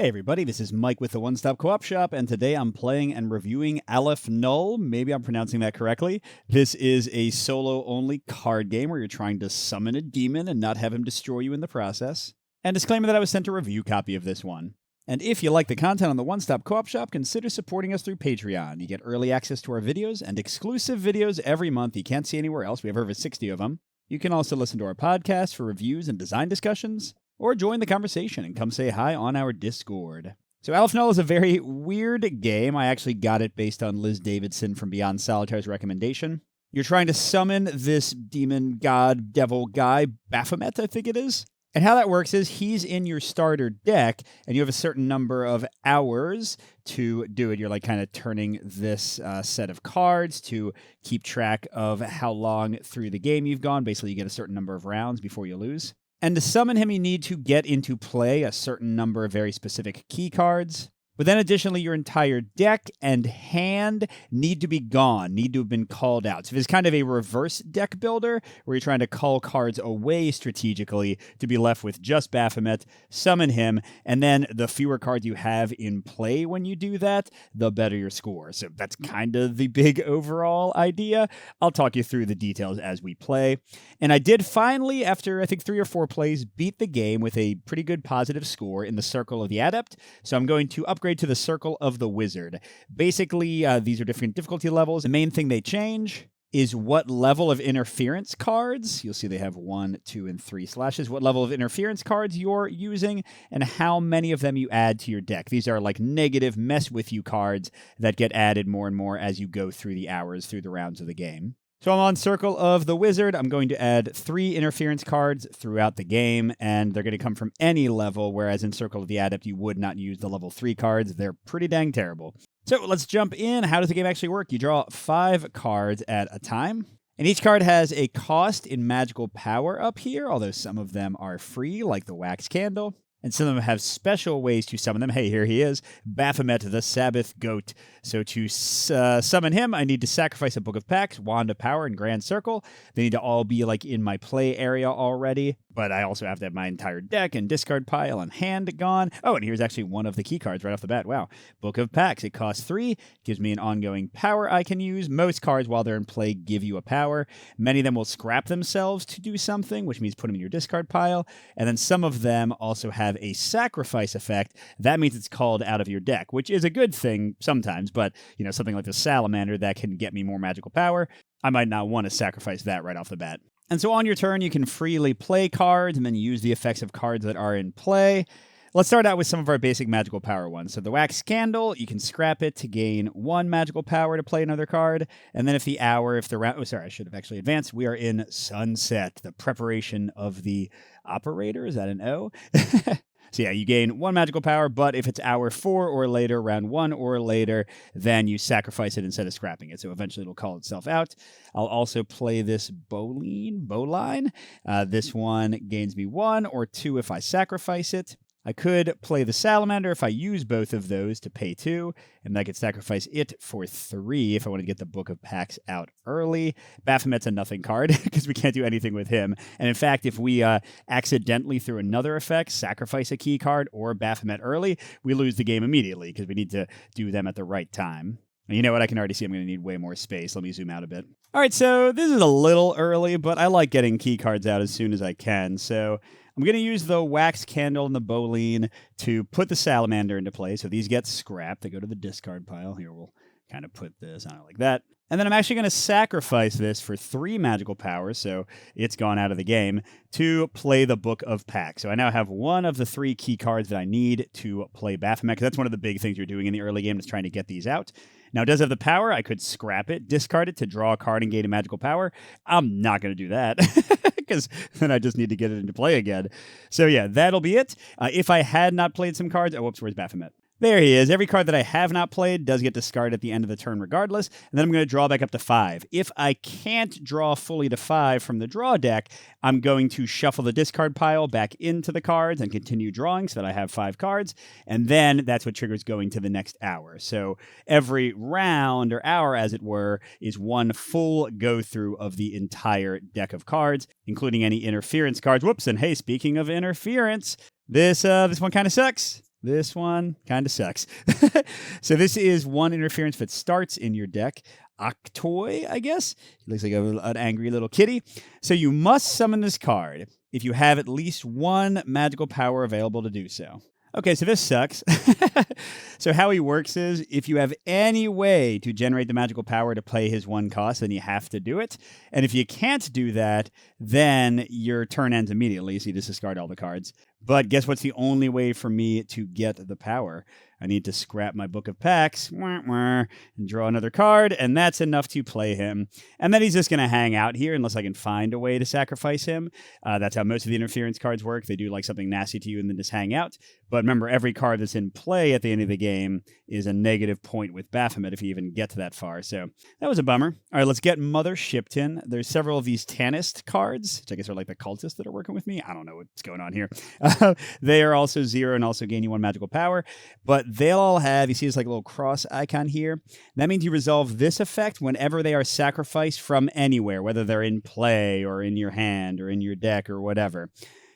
Hey everybody, this is Mike with the One Stop Co-op Shop, and today I'm playing and reviewing Aleph Null. Maybe I'm pronouncing that correctly. This is a solo-only card game where you're trying to summon a demon and not have him destroy you in the process. And disclaimer that I was sent a review copy of this one. And if you like the content on the One Stop Co-op Shop, consider supporting us through Patreon. You get early access to our videos and exclusive videos every month you can't see anywhere else. We have over 60 of them. You can also listen to our podcast for reviews and design discussions, or join the conversation and come say hi on our Discord. So Aleph Null is a very weird game. I actually got it based on Liz Davidson from Beyond Solitaire's recommendation. You're trying to summon this demon god, devil guy, Baphomet, I think it is. And how that works is he's in your starter deck, and you have a certain number of hours to do it. You're like kind of turning this set of cards to keep track of how long through the game you've gone. Basically, you get a certain number of rounds before you lose. And to summon him, you need to get into play a certain number of very specific key cards. But then additionally, your entire deck and hand need to be gone, need to have been called out. So it's kind of a reverse deck builder where you're trying to call cards away strategically to be left with just Baphomet, summon him, and then the fewer cards you have in play when you do that, the better your score. So that's kind of the big overall idea. I'll talk you through the details as we play. And I did finally, after I think 3 or 4 plays, beat the game with a pretty good positive score in the Circle of the Adept. So I'm going to upgrade to the Circle of the Wizard. Basically, these are different difficulty levels. The main thing they change is what level of interference cards, you'll see they have 1, 2, and 3 slashes, what level of interference cards you're using, and how many of them you add to your deck. These are like negative mess with you cards that get added more and more as you go through the hours, through the rounds of the game. So I'm on Circle of the Wizard. I'm going to add 3 interference cards throughout the game, and they're going to come from any level, whereas in Circle of the Adept, you would not use the level 3 cards. They're pretty dang terrible. So let's jump in. How does the game actually work? You draw 5 cards at a time, and each card has a cost in magical power up here, although some of them are free, like the wax candle. And some of them have special ways to summon them. Hey, here he is, Baphomet the Sabbath Goat. So to summon him, I need to sacrifice a Book of Pacts, Wand of Power, and Grand Circle. They need to all be like in my play area already. But I also have to have my entire deck and discard pile and hand gone. Oh, and here's actually one of the key cards right off the bat. Wow. Book of Pacts. It costs 3. Gives me an ongoing power I can use. Most cards, while they're in play, give you a power. Many of them will scrap themselves to do something, which means put them in your discard pile. And then some of them also have a sacrifice effect. That means it's called out of your deck, which is a good thing sometimes. But, you know, something like the Salamander that can get me more magical power, I might not want to sacrifice that right off the bat. And so on your turn, you can freely play cards and then use the effects of cards that are in play. Let's start out with some of our basic magical power ones. So the Wax Candle, you can scrap it to gain 1 magical power to play another card. And then if the round... Oh, sorry, I should have actually advanced. We are in Sunset, the preparation of the operator. Is that an O? So yeah, you gain 1 magical power, but if it's hour 4 or later, round 1 or later, then you sacrifice it instead of scrapping it. So eventually it'll call itself out. I'll also play this Bowline. This one gains me 1 or 2 if I sacrifice it. I could play the Salamander if I use both of those to pay 2, and I could sacrifice it for 3 if I want to get the Book of Pacts out early. Baphomet's a nothing card because we can't do anything with him. And in fact, if we accidentally, through another effect, sacrifice a key card or Baphomet early, we lose the game immediately because we need to do them at the right time. And you know what? I can already see I'm going to need way more space. Let me zoom out a bit. All right, so this is a little early, but I like getting key cards out as soon as I can. So I'm going to use the Wax Candle and the Bowline to put the Salamander into play. So these get scrapped. They go to the discard pile. Here, we'll kind of put this on it like that. And then I'm actually going to sacrifice this for 3 magical powers, so it's gone out of the game, to play the Book of Pacts. So I now have 1 of the 3 key cards that I need to play Baphomet, because that's one of the big things you're doing in the early game is trying to get these out. Now, it does have the power. I could scrap it, discard it to draw a card and gain a magical power. I'm not going to do that, because then I just need to get it into play again. So yeah, that'll be it. If I had not played some cards... Oh, whoops, where's Baphomet? There he is. Every card that I have not played does get discarded at the end of the turn regardless, and then I'm going to draw back up to 5. If I can't draw fully to 5 from the draw deck, I'm going to shuffle the discard pile back into the cards and continue drawing so that I have 5 cards, and then that's what triggers going to the next hour. So every round, or hour as it were, is 1 full go-through of the entire deck of cards, including any interference cards. Whoops, and hey, speaking of interference, this one kind of sucks. This one kind of sucks. So this is one interference that starts in your deck. Octoy, I guess. He looks like an angry little kitty. So you must summon this card if you have at least one magical power available to do so. Okay, so this sucks. So how he works is if you have any way to generate the magical power to play his one cost, then you have to do it. And if you can't do that, then your turn ends immediately, so you just discard all the cards. But guess what's the only way for me to get the power? I need to scrap my book of packs and draw another card, and that's enough to play him. And then he's just going to hang out here unless I can find a way to sacrifice him. That's how most of the interference cards work. They do like something nasty to you and then just hang out. But remember, every card that's in play at the end of the game is a negative point with Baphomet if you even get to that far. So that was a bummer. All right, let's get Mother Shipton. There's several of these Tanist cards, which I guess are like the cultists that are working with me. I don't know what's going on here. They are also 0 and also gain you 1 magical power. But they'll all have, you see this like little cross icon here? That means you resolve this effect whenever they are sacrificed from anywhere, whether they're in play or in your hand or in your deck or whatever.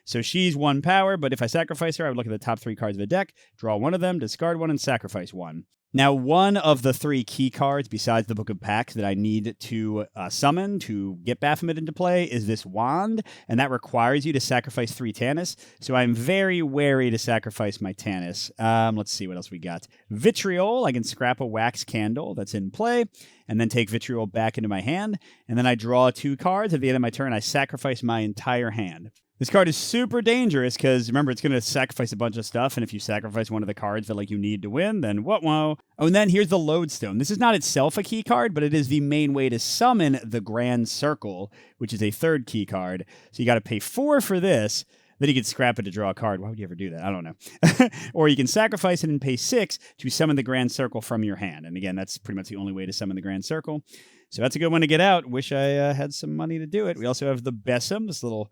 So she's 1 power, but if I sacrifice her, I would look at the top 3 cards of the deck, draw one of them, discard one, and sacrifice one. Now, one of the 3 key cards besides the Book of Packs that I need to summon to get Baphomet into play is this wand, and that requires you to sacrifice 3 Tannis. So I'm very wary to sacrifice my Tannis. Let's see what else we got. Vitriol, I can scrap a wax candle that's in play, and then take Vitriol back into my hand, and then I draw 2 cards. At the end of my turn, I sacrifice my entire hand. This card is super dangerous because, remember, it's going to sacrifice a bunch of stuff, and if you sacrifice one of the cards that you need to win, then whoa. Oh, and then here's the Lodestone. This is not itself a key card, but it is the main way to summon the Grand Circle, which is a 3rd key card. So you got to pay 4 for this. Then you can scrap it to draw a card. Why would you ever do that? I don't know. Or you can sacrifice it and pay 6 to summon the Grand Circle from your hand. And again, that's pretty much the only way to summon the Grand Circle. So that's a good one to get out. Wish I had some money to do it. We also have the Besom, this little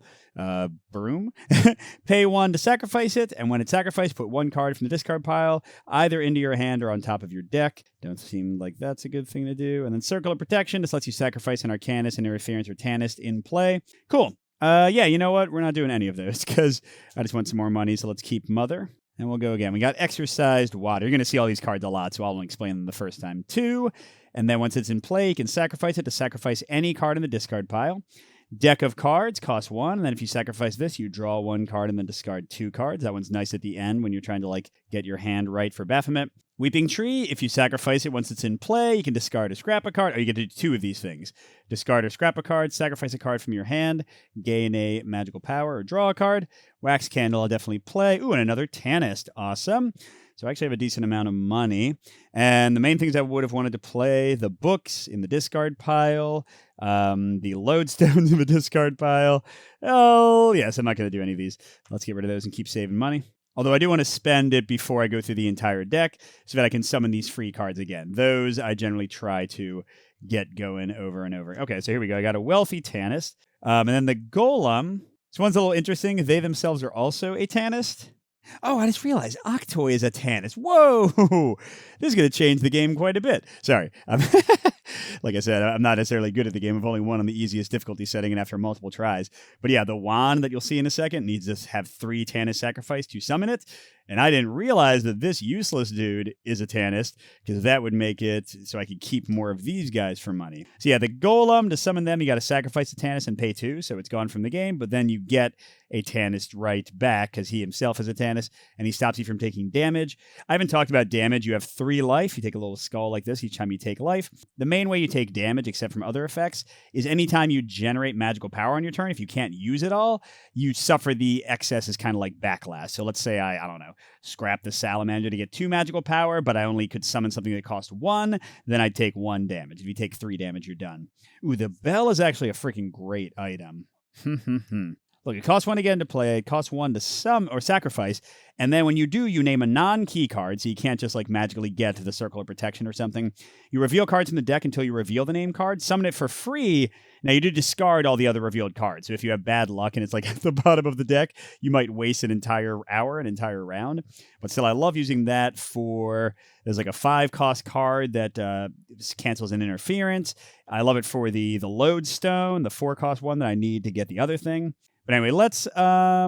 broom. Pay 1 to sacrifice it, and when it's sacrificed, put 1 card from the discard pile either into your hand or on top of your deck. Don't seem like that's a good thing to do. And then Circle of Protection. This lets you sacrifice an Arcanist, an Interference, or Tanist in play. Cool. Yeah, you know what? We're not doing any of those because I just want some more money, so let's keep Mother. And we'll go again. We got Exorcised Water. You're going to see all these cards a lot, so I'll only explain them the first time too. And then once it's in play, you can sacrifice it to sacrifice any card in the discard pile. Deck of cards costs 1, and then if you sacrifice this, you draw 1 card and then discard 2 cards. That one's nice at the end when you're trying to get your hand right for Baphomet. Weeping Tree, if you sacrifice it once it's in play, you can discard or scrap a card, or you can do 2 of these things. Discard or scrap a card, sacrifice a card from your hand, gain a magical power, or draw a card. Wax Candle, I'll definitely play. Ooh, and another Tanist. Awesome. So I actually have a decent amount of money. And the main things I would have wanted to play, the books in the discard pile, the Lodestones in the discard pile. Oh, yes, I'm not going to do any of these. Let's get rid of those and keep saving money. Although I do want to spend it before I go through the entire deck so that I can summon these free cards again. Those I generally try to get going over and over. Okay, so here we go. I got a Wealthy Tanist. And then the Golem. This one's a little interesting. They themselves are also a Tanist. Oh, I just realized Octoy is a Tanist. Whoa! This is going to change the game quite a bit. Sorry. Like I said, I'm not necessarily good at the game. I've only won on the easiest difficulty setting and after multiple tries. But yeah, the wand that you'll see in a second needs to have 3 Tanist sacrifice to summon it. And I didn't realize that this useless dude is a Tanist, because that would make it so I could keep more of these guys for money. So yeah, the Golem, to summon them, you got to sacrifice a Tanist and pay 2, so it's gone from the game, but then you get a Tanist right back, because he himself is a Tanist, and he stops you from taking damage. I haven't talked about damage. You have 3 life. You take a little skull like this each time you take life. The main way you take damage, except from other effects, is anytime you generate magical power on your turn, if you can't use it all, you suffer the excess as kind of like backlash. So let's say I don't know, scrap the Salamander to get 2 magical power, but I only could summon something that cost 1, then I'd take 1 damage. If you take 3 damage, you're done. Ooh, the bell is actually a freaking great item. Look, it costs 1 again to play, it costs 1 to summon or sacrifice, and then when you do, you name a non-key card, so you can't just magically get to the Circle of Protection or something. You reveal cards in the deck until you reveal the name card, summon it for free. Now, you do discard all the other revealed cards, so if you have bad luck and it's at the bottom of the deck, you might waste an entire hour, an entire round. But still, I love using that for, there's a 5-cost card that cancels an interference. I love it for the Lodestone, the 4-cost one that I need to get the other thing. But anyway, let's, yeah,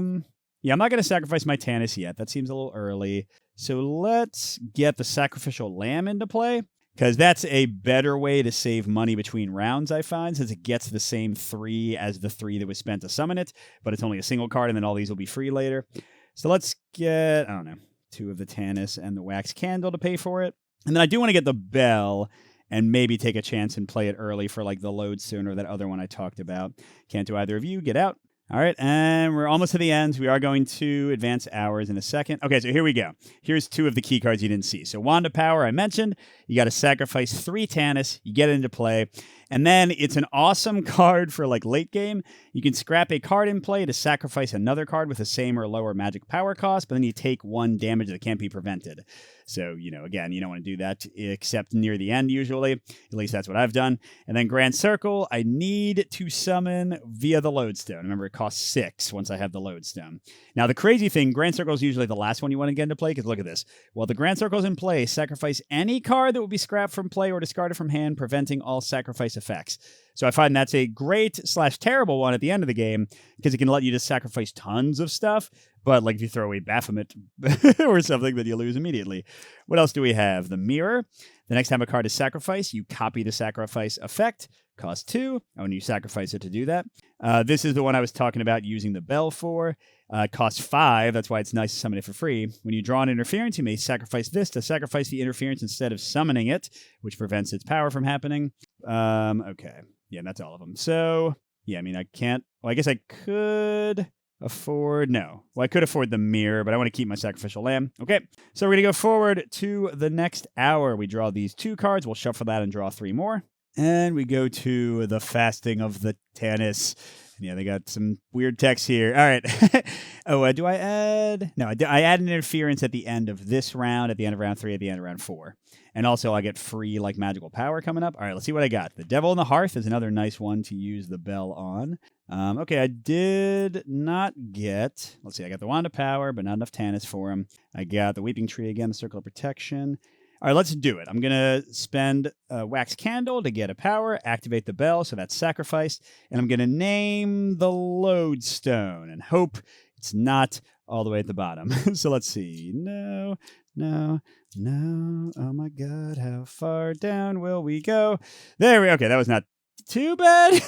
I'm not going to sacrifice my Tannis yet. That seems a little early. So let's get the Sacrificial Lamb into play, because that's a better way to save money between rounds, I find, since it gets the same 3 as the 3 that was spent to summon it, but it's only a single card, and then all these will be free later. So let's get, I don't know, 2 of the Tannis and the Wax Candle to pay for it. And then I do want to get the Bell and maybe take a chance and play it early for like the Lodestone or that other one I talked about. Can't do either of you. Get out. All right, and we're almost to the end. We are going to advance hours in a second. Okay, so here we go. Here's 2 of the key cards you didn't see. So Wand of Power, I mentioned. You got to sacrifice 3 Tannis. You get it into play. And then it's an awesome card for like late game. You can scrap a card in play to sacrifice another card with the same or lower magic power cost, but then you take 1 damage that can't be prevented. So, again, you don't want to do that except near the end usually. At least that's what I've done. And then Grand Circle, I need to summon via the Lodestone. Remember, it costs 6 once I have the Lodestone. Now, the crazy thing, Grand Circle is usually the last one you want to get into play, because look at this. While the Grand Circle is in play, sacrifice any card that will be scrapped from play or discarded from hand, preventing all sacrifice effects. So I find that's a great/terrible one at the end of the game, because it can let you just sacrifice tons of stuff. But like if you throw away Baphomet or something, then you lose immediately. What else do we have? The Mirror. The next time a card is sacrificed, you copy the sacrifice effect. Cost 2. Oh, and you sacrifice it to do that. This is the one I was talking about using the Bell for. Costs 5. That's why it's nice to summon it for free. When you draw an interference, you may sacrifice this to sacrifice the interference instead of summoning it, which prevents its power from happening. Okay. Yeah, that's all of them. So, yeah, I mean, I can't... Well, I guess I could afford... No. Well, I could afford the Mirror, but I want to keep my Sacrificial Lamb. Okay, so we're going to go forward to the next hour. We draw these 2 cards. We'll shuffle that and draw 3 more. And we go to the Fasting of the Tannis. Yeah, they got some weird text here. All right. Oh, do I add? No, I add an interference at the end of this round, at the end of round 3, at the end of round 4. And also I get free like magical power coming up. All right, let's see what I got. The Devil in the Hearth is another nice one to use the Bell on. Okay, I did not get... Let's see, I got the Wand of Power, but not enough Tannis for him. I got the Weeping Tree again, the Circle of Protection. All right, let's do it. I'm going to spend a Wax Candle to get a power, activate the Bell, so that's sacrificed, and I'm going to name the Lodestone and hope it's not all the way at the bottom. So let's see. No. Oh my God, how far down will we go? There we go. Okay, that was not too bad.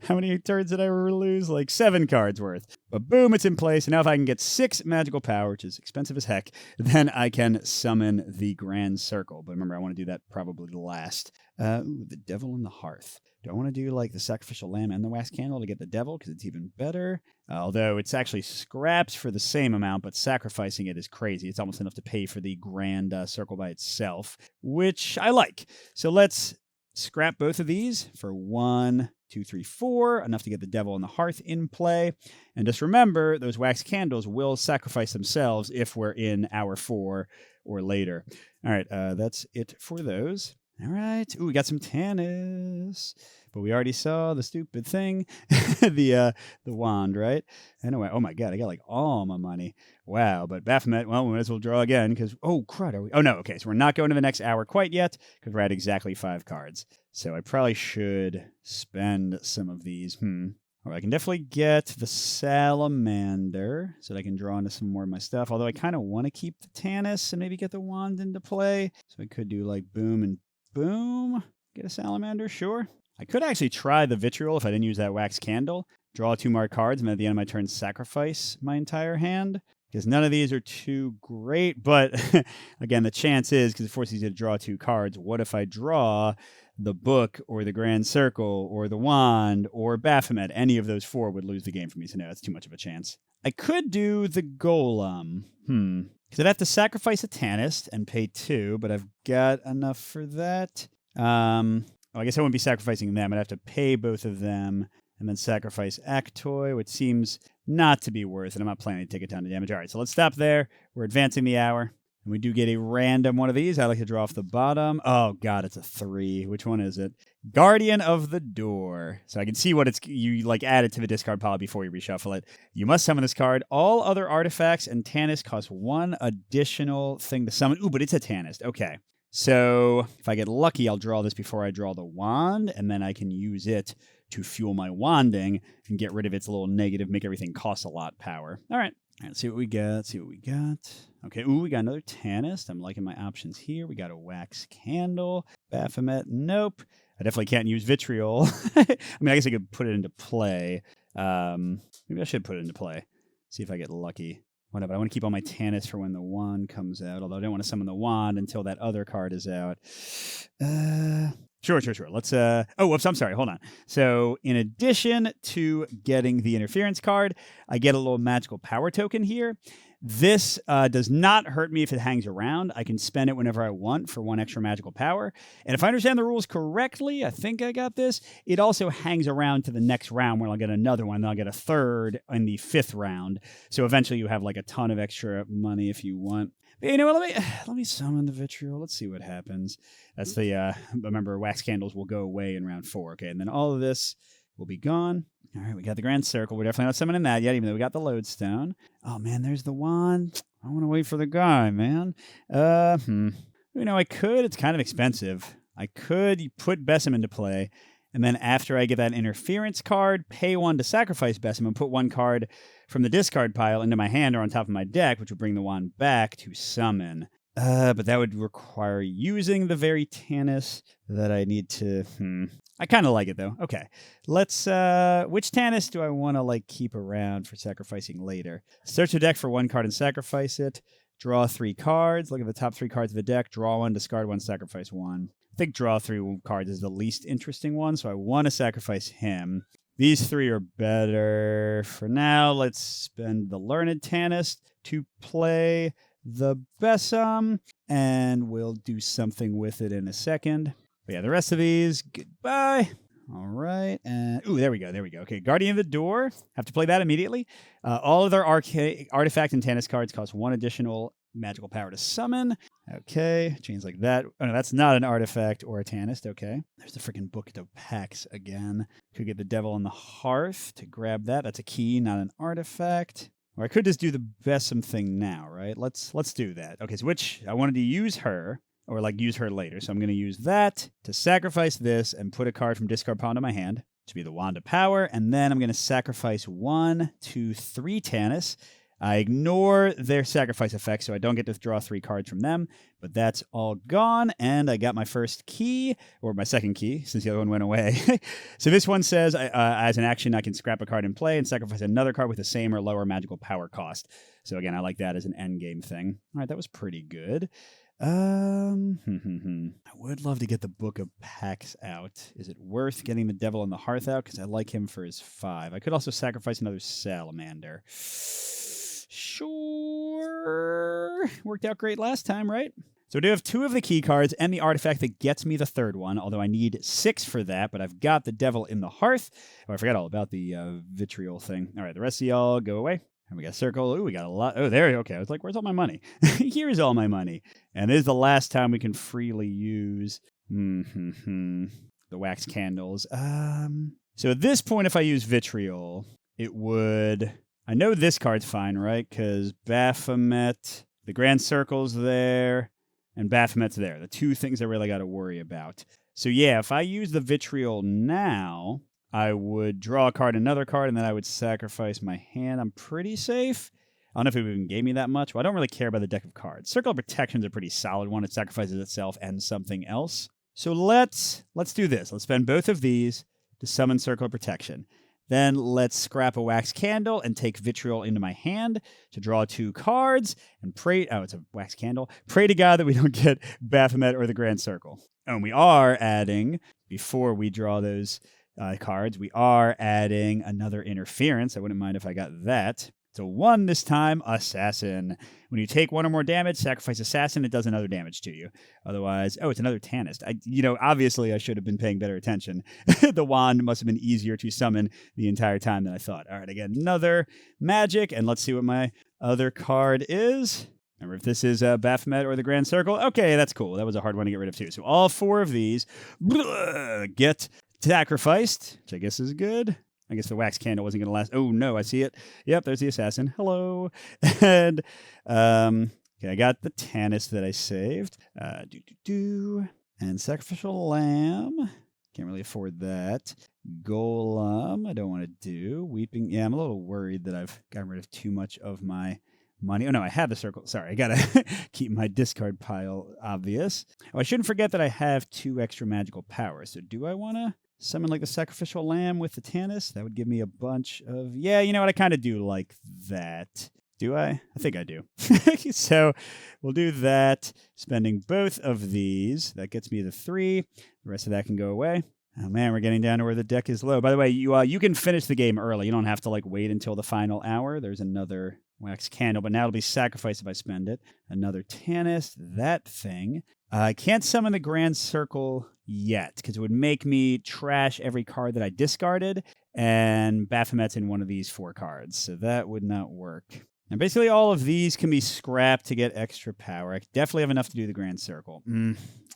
How many turns did I lose? Like 7 cards worth. But boom, it's in place. And now if I can get 6 magical power, which is expensive as heck, then I can summon the Grand Circle. But remember, I want to do that probably last. The Devil in the Hearth. Do I want to do like the Sacrificial Lamb and the Wax Candle to get the Devil? Because it's even better. Although it's actually scraps for the same amount, but sacrificing it is crazy. It's almost enough to pay for the Grand Circle by itself, which I like. So let's scrap both of these for 1, 2, 3, 4, enough to get the Devil in the Hearth in play. And just remember, those Wax Candles will sacrifice themselves if we're in hour 4 or later. All right, that's it for those. All right. Ooh, we got some Tannis. But we already saw the stupid thing, the wand, right? Anyway, oh my God, I got like all my money. Wow, but Baphomet, well, we might as well draw again because, oh, crud, are we? Oh, no, okay, so we're not going to the next hour quite yet because we're at exactly 5 cards. So I probably should spend some of these. Or I can definitely get the Salamander so that I can draw into some more of my stuff, although I kind of want to keep the Tannis and maybe get the wand into play. So I could do like boom and boom. Get a Salamander, sure. I could actually try the Vitriol if I didn't use that Wax Candle. Draw 2 more cards, and then at the end of my turn, sacrifice my entire hand. Because none of these are too great. But, again, the chance is, because it forces you to draw 2 cards, what if I draw the Book or the Grand Circle or the Wand or Baphomet? Any of those 4 would lose the game for me, so no, that's too much of a chance. I could do the Golem. Because I'd have to sacrifice a Tannis and pay 2, but I've got enough for that. I guess I wouldn't be sacrificing them. I'd have to pay both of them and then sacrifice Actoy, which seems not to be worth it. I'm not planning to take it down to damage. All right, so let's stop there. We're advancing the hour. And we do get a random one of these. I like to draw off the bottom. Oh, God, it's a 3. Which one is it? Guardian of the Door. So I can see what you like added to the discard pile before you reshuffle it. You must summon this card. All other artifacts and Tannis cost 1 additional thing to summon. Ooh, but it's a Tannis. Okay. So if I get lucky, I'll draw this before I draw the wand, and then I can use it to fuel my wanding and get rid of its little negative, make everything cost a lot power. All right. All right, let's see what we got. Okay, ooh, we got another Tanist. I'm liking my options here. We got a Wax Candle. Baphomet, nope. I definitely can't use Vitriol. I mean, I guess I could put it into play. Maybe I should put it into play. See if I get lucky. Whatever. I want to keep all my Tannis for when the wand comes out, although I don't want to summon the wand until that other card is out. Sure. Let's, oh, whoops, I'm sorry. Hold on. So in addition to getting the interference card, I get a little magical power token here. This does not hurt me if it hangs around. I can spend it whenever I want for 1 extra magical power. And if I understand the rules correctly, I think I got this, it also hangs around to the next round where I'll get another one. Then I'll get a third in the 5th round. So eventually you have like a ton of extra money if you want. But you know what, let me summon the Vitriol. Let's see what happens. That's the, remember, Wax Candles will go away in round 4. Okay, and then all of this will be gone. All right, we got the Grand Circle. We're definitely not summoning that yet, even though we got the Lodestone. Oh, man, there's the wand. I want to wait for the guy, man. You know, I could. It's kind of expensive. I could put Besom into play, and then after I get that interference card, pay 1 to sacrifice Besom and put 1 card from the discard pile into my hand or on top of my deck, which would bring the wand back to summon. But that would require using the very Tannis that I need to... I kind of like it, though. Okay. Let's... which Tannis do I want to, like, keep around for sacrificing later? Search the deck for 1 card and sacrifice it. Draw 3 cards. Look at the top 3 cards of the deck. Draw 1, discard 1, sacrifice 1. I think draw 3 cards is the least interesting one, so I want to sacrifice him. These 3 are better. For now, let's spend the Learned Tannis to play the Besom, and we'll do something with it in a second. But yeah, the rest of these, goodbye. All right, and ooh, there we go. Okay, Guardian of the Door. Have to play that immediately. All other artifact and Tannis cards cost 1 additional magical power to summon. Okay, chains like that. Oh no, that's not an artifact or a Tanist. Okay, there's the freaking Book of Pacts again. Could get the Devil on the Hearth to grab that. That's a key, not an artifact. Or I could just do the Besom thing now, right? Let's do that. Okay, so which I wanted to use her, or like use her later. So I'm going to use that to sacrifice this and put a card from discard pile into my hand to be the Wand of Power. And then I'm going to sacrifice 1, 2, 3 Tannis. I ignore their sacrifice effect, so I don't get to draw 3 cards from them. But that's all gone, and I got my first key, or my second key, since the other one went away. So this one says, as an action, I can scrap a card in play and sacrifice another card with the same or lower magical power cost. So again, I like that as an endgame thing. All right, that was pretty good. I would love to get the Book of Pacts out. Is it worth getting the Devil on the Hearth out? Because I like him for his 5. I could also sacrifice another Salamander. Sure. Worked out great last time, right? So I do have 2 of the key cards and the artifact that gets me the 3rd one, although I need 6 for that, but I've got the Devil in the Hearth. Oh, I forgot all about the Vitriol thing. All right, the rest of y'all go away. And we got Circle. Ooh, we got a lot. Oh, there. Okay, I was like, where's all my money? Here's all my money. And this is the last time we can freely use the Wax Candles. So at this point, if I use Vitriol, it would... I know this card's fine, right? Because Baphomet, the Grand Circle's there, and Baphomet's there. The 2 things I really got to worry about. So yeah, if I use the Vitriol now, I would draw a card, another card, and then I would sacrifice my hand. I'm pretty safe. I don't know if it even gave me that much. Well, I don't really care about the deck of cards. Circle of Protection's a pretty solid one. It sacrifices itself and something else. So let's do this. Let's spend both of these to summon Circle of Protection. Then let's scrap a Wax Candle and take Vitriol into my hand to draw 2 cards and pray... Oh, it's a Wax Candle. Pray to God that we don't get Baphomet or the Grand Circle. And we are adding, before we draw those cards, we are adding another interference. I wouldn't mind if I got that. So 1 this time, Assassin. When you take 1 or more damage, sacrifice Assassin, it does another damage to you. Otherwise, oh, it's another Tanist. Obviously I should have been paying better attention. The wand must have been easier to summon the entire time than I thought. All right, I get another magic, and let's see what my other card is. Remember, if this is Baphomet or the Grand Circle, okay, that's cool. That was a hard one to get rid of too. So all 4 of these get sacrificed, which I guess is good. I guess the Wax Candle wasn't going to last. Oh, no, I see it. Yep, there's the Assassin. Hello. And, okay, I got the Tannis that I saved. And Sacrificial Lamb. Can't really afford that. Golem, I don't want to do. Weeping, yeah, I'm a little worried that I've gotten rid of too much of my money. Oh, no, I have the circle. Sorry, I got to keep my discard pile obvious. Oh, I shouldn't forget that I have 2 extra magical powers. So do I want to summon like the sacrificial lamb with the Tannis? That would give me a bunch of... Yeah, you know what? I kind of do like that. Do I? I think I do. So we'll do that, spending both of these. That gets me the 3. The rest of that can go away. Oh, man, we're getting down to where the deck is low. By the way, you can finish the game early. You don't have to like wait until the final hour. There's another wax candle, but now it'll be sacrificed if I spend it. Another Tannis, that thing. I can't summon the Grand Circle yet because it would make me trash every card that I discarded, and Baphomet's in one of these 4 cards, so that would not work. And basically all of these can be scrapped to get extra power. I definitely have enough to do the Grand Circle.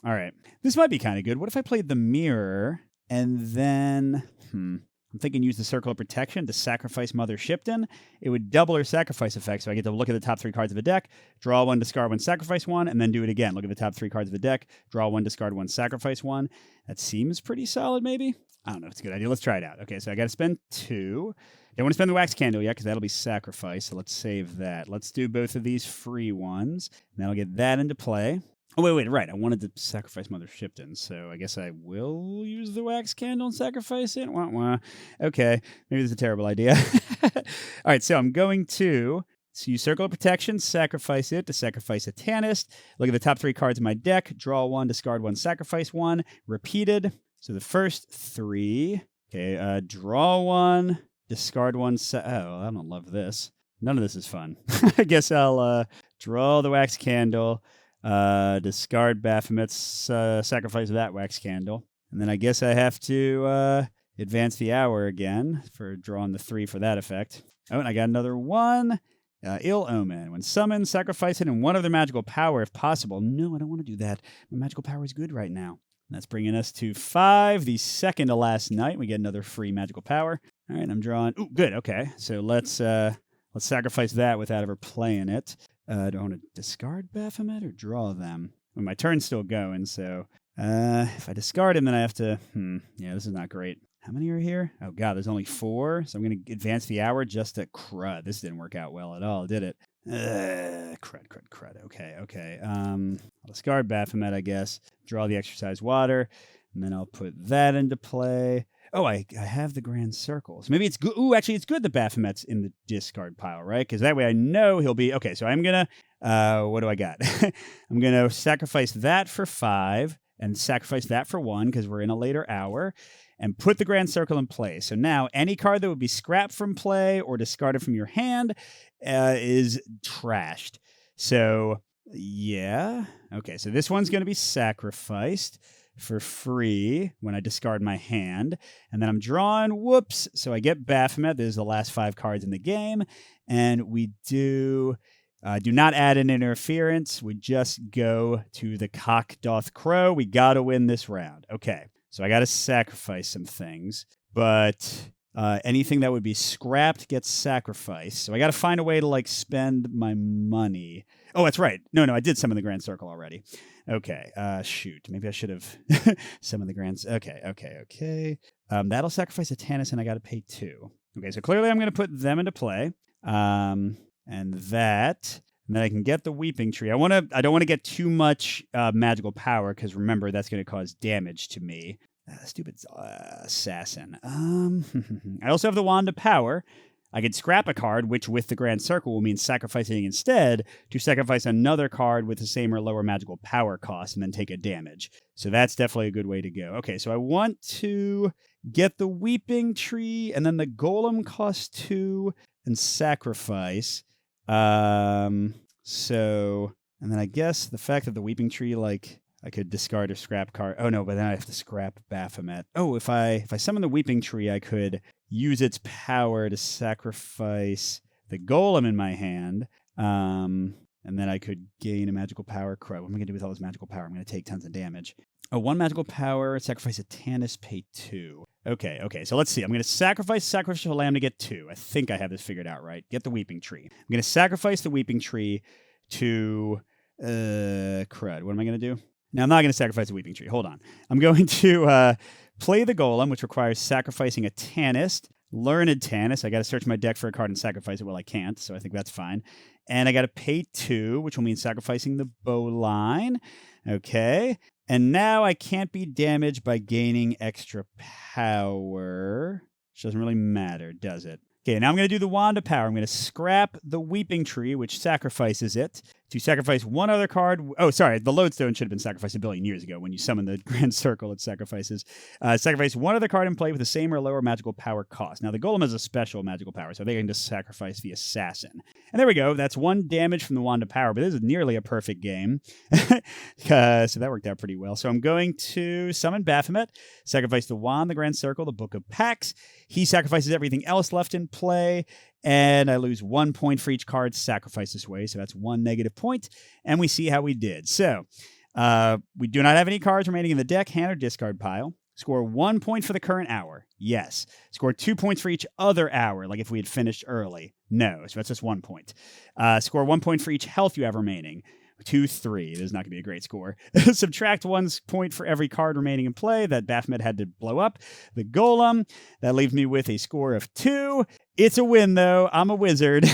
All right. This might be kind of good. What if I played the Mirror and then... I'm thinking use the Circle of Protection to sacrifice Mother Shipton. It would double her sacrifice effect, so I get to look at the top 3 cards of the deck, draw 1, discard 1, sacrifice 1, and then do it again. Look at the top 3 cards of the deck, draw 1, discard 1, sacrifice 1. That seems pretty solid, maybe? I don't know if it's a good idea. Let's try it out. Okay, so I got to spend 2. Don't want to spend the wax candle yet because that'll be sacrifice, so let's save that. Let's do both of these free ones, and that'll get that into play. Oh, wait, right. I wanted to sacrifice Mother Shipton, so I guess I will use the wax candle and sacrifice it. Wah, wah. Okay, maybe this is a terrible idea. All right, so I'm going to use Circle of Protection, sacrifice it to sacrifice a Tannis. Look at the top 3 cards of my deck. Draw 1, discard 1, sacrifice 1. Repeated. So the first 3. Okay, draw 1, discard 1. Oh, I don't love this. None of this is fun. I guess I'll draw the wax candle. Discard Baphomet's, sacrifice that wax candle. And then I guess I have to advance the hour again for drawing the 3 for that effect. Oh, and I got another 1. Ill Omen. When summoned, sacrifice it in one of their magical power if possible. No, I don't want to do that. My magical power is good right now. That's bringing us to 5, the second to last night. We get another free magical power. All right, I'm drawing. Ooh, good. Okay, so let's sacrifice that without ever playing it. Do I want to discard Baphomet or draw them? Well, my turn's still going, so if I discard him, then I have to... yeah, this is not great. How many are here? Oh, God, there's only 4, so I'm going to advance the hour just to... Crud, this didn't work out well at all, did it? Crud. Okay. I'll discard Baphomet, I guess. Draw the Exercise Water, and then I'll put that into play. Oh, I have the Grand Circle. So maybe it's good. Ooh, actually, it's good that Baphomet's in the discard pile, right? Because that way I know he'll be... Okay, so I'm going to... what do I got? I'm going to sacrifice that for 5 and sacrifice that for 1 because we're in a later hour and put the Grand Circle in play. So now any card that would be scrapped from play or discarded from your hand is trashed. So, yeah. Okay, so this one's going to be sacrificed for free when I discard my hand. And then I'm drawing, whoops, so I get Baphomet. There's the last 5 cards in the game. And we do not add an interference. We just go to the cock doth crow. We got to win this round. Okay, so I got to sacrifice some things. But anything that would be scrapped gets sacrificed. So I got to find a way to, like, spend my money. Oh, that's right. No, I did summon the Grand Circle already. Okay, shoot. Maybe I should have summoned the Grand... Okay. That'll sacrifice a Tannis, and I got to pay 2. Okay, so clearly I'm going to put them into play. And then I can get the Weeping Tree. I don't want to get too much magical power, because remember, that's going to cause damage to me. Stupid assassin. I also have the Wand of Power. I could scrap a card, which with the Grand Circle will mean sacrificing instead to sacrifice another card with the same or lower magical power cost and then take a damage. So that's definitely a good way to go. Okay, so I want to get the Weeping Tree, and then the Golem costs 2 and sacrifice. And then I guess the fact that the Weeping Tree, like, I could discard a scrap card. Oh, no, but then I have to scrap Baphomet. Oh, if I summon the Weeping Tree, I could use its power to sacrifice the Golem in my hand. And then I could gain a magical power. Crud, what am I going to do with all this magical power? I'm going to take tons of damage. Oh, 1 magical power, sacrifice a Tannis, pay 2. Okay, so let's see. I'm going to sacrifice Sacrificial Lamb to get 2. I think I have this figured out right. Get the Weeping Tree. I'm going to sacrifice the Weeping Tree to... crud, what am I going to do? Now, I'm not going to sacrifice a Weeping Tree. Hold on. I'm going to play the Golem, which requires sacrificing a Tanist, Learned Tanist. I got to search my deck for a card and sacrifice it. Well, I can't, so I think that's fine. And I got to pay 2, which will mean sacrificing the Bowline. Okay. And now I can't be damaged by gaining extra power, which doesn't really matter, does it? Okay, now I'm going to do the Wand of Power. I'm going to scrap the Weeping Tree, which sacrifices it, to sacrifice one other card. Oh, sorry, the Lodestone should have been sacrificed a billion years ago. When you summon the Grand Circle, it sacrifices. Sacrifice one other card in play with the same or lower magical power cost. Now, the Golem has a special magical power, so they can just sacrifice the Assassin. And there we go. That's 1 damage from the Wand of Power, but this is nearly a perfect game. So that worked out pretty well. So I'm going to summon Baphomet, sacrifice the Wand, the Grand Circle, the Book of Pax. He sacrifices everything else left in play, and I lose 1 point for each card sacrificed this way, so that's 1 negative point, and we see how we did. So we do not have any cards remaining in the deck, hand, or discard pile. Score 1 point for the current hour. Yes. Score 2 points for each other hour, like if we had finished early. No, so that's just 1 point. Score 1 point for each health you have remaining. 2, 3. This is not going to be a great score. Subtract 1 point for every card remaining in play that Baphomet had to blow up. The Golem, that leaves me with a score of 2. It's a win, though. I'm a wizard.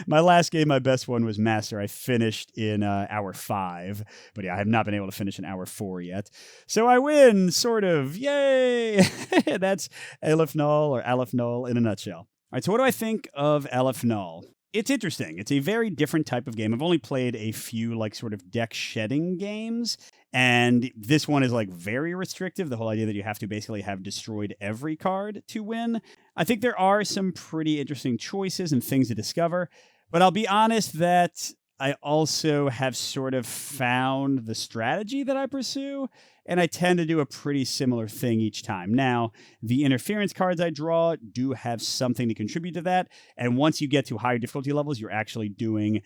My last game, my best one was Master. I finished in hour 5. But yeah, I have not been able to finish in hour 4 yet. So I win, sort of. Yay! That's Aleph Null, or Aleph Null in a nutshell. All right, so what do I think of Aleph Null? It's interesting. It's a very different type of game. I've only played a few like sort of deck shedding games, and this one is like very restrictive. The whole idea that you have to basically have destroyed every card to win. I think there are some pretty interesting choices and things to discover, but I'll be honest that I also have sort of found the strategy that I pursue, and I tend to do a pretty similar thing each time. Now, the interference cards I draw do have something to contribute to that, and once you get to higher difficulty levels, you're actually doing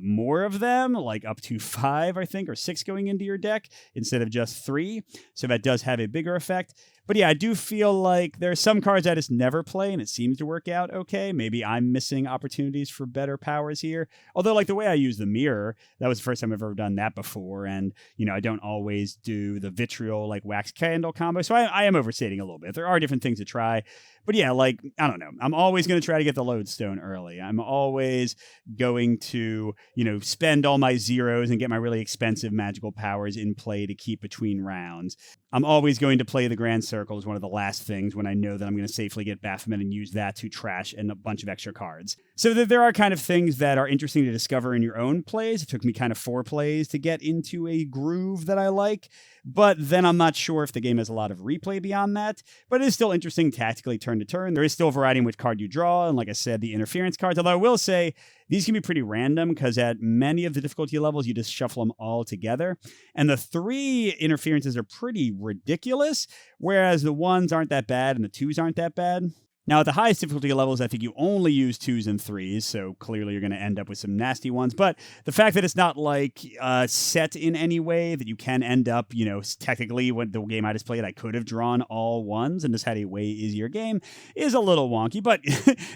more of them, like up to 5, I think, or 6 going into your deck, instead of just 3, so that does have a bigger effect. But yeah, I do feel like there are some cards I just never play, and it seems to work out okay. Maybe I'm missing opportunities for better powers here. Although, like, the way I use the mirror, that was the first time I've ever done that before, and, you know, I don't always do the vitriol, like, wax candle combo, so I am overstating a little bit. There are different things to try. But yeah, like, I don't know. I'm always going to try to get the Lodestone early. I'm always going to, you know, spend all my zeros and get my really expensive magical powers in play to keep between rounds. I'm always going to play the Grand Circle as one of the last things when I know that I'm going to safely get Baphomet and use that to trash and a bunch of extra cards. So there are kind of things that are interesting to discover in your own plays. It took me kind of 4 plays to get into a groove that I like, but then I'm not sure if the game has a lot of replay beyond that. But it is still interesting tactically turn to turn. There is still variety in which card you draw, and like I said, the interference cards, although I will say these can be pretty random because at many of the difficulty levels, you just shuffle them all together. And the 3 interferences are pretty ridiculous, whereas the 1s aren't that bad and the 2s aren't that bad. Now, at the highest difficulty levels, I think you only use 2s and 3s, so clearly you're going to end up with some nasty ones. But the fact that it's not, like, set in any way that you can end up, you know, technically, when the game I just played, I could have drawn all 1s and just had a way easier game, is a little wonky. But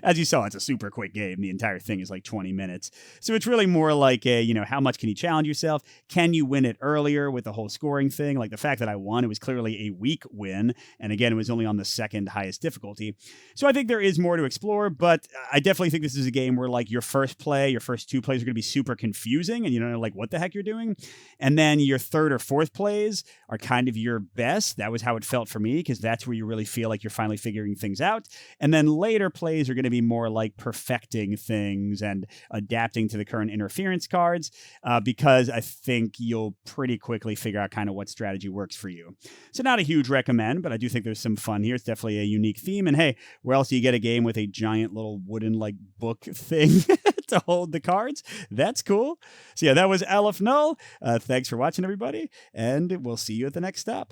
as you saw, it's a super quick game. The entire thing is like 20 minutes. So it's really more like a, you know, how much can you challenge yourself? Can you win it earlier with the whole scoring thing? Like the fact that I won, it was clearly a weak win. And again, it was only on the 2nd highest difficulty. So I think there is more to explore, but I definitely think this is a game where like your first 2 plays are going to be super confusing and you don't know like what the heck you're doing. And then your 3rd or 4th plays are kind of your best. That was how it felt for me because that's where you really feel like you're finally figuring things out. And then later plays are going to be more like perfecting things and adapting to the current interference cards because I think you'll pretty quickly figure out kind of what strategy works for you. So not a huge recommend, but I do think there's some fun here. It's definitely a unique theme. And hey, where else do you get a game with a giant little wooden like book thing to hold the cards? That's cool. So yeah, that was Aleph Null. Thanks for watching, everybody, and we'll see you at the next stop.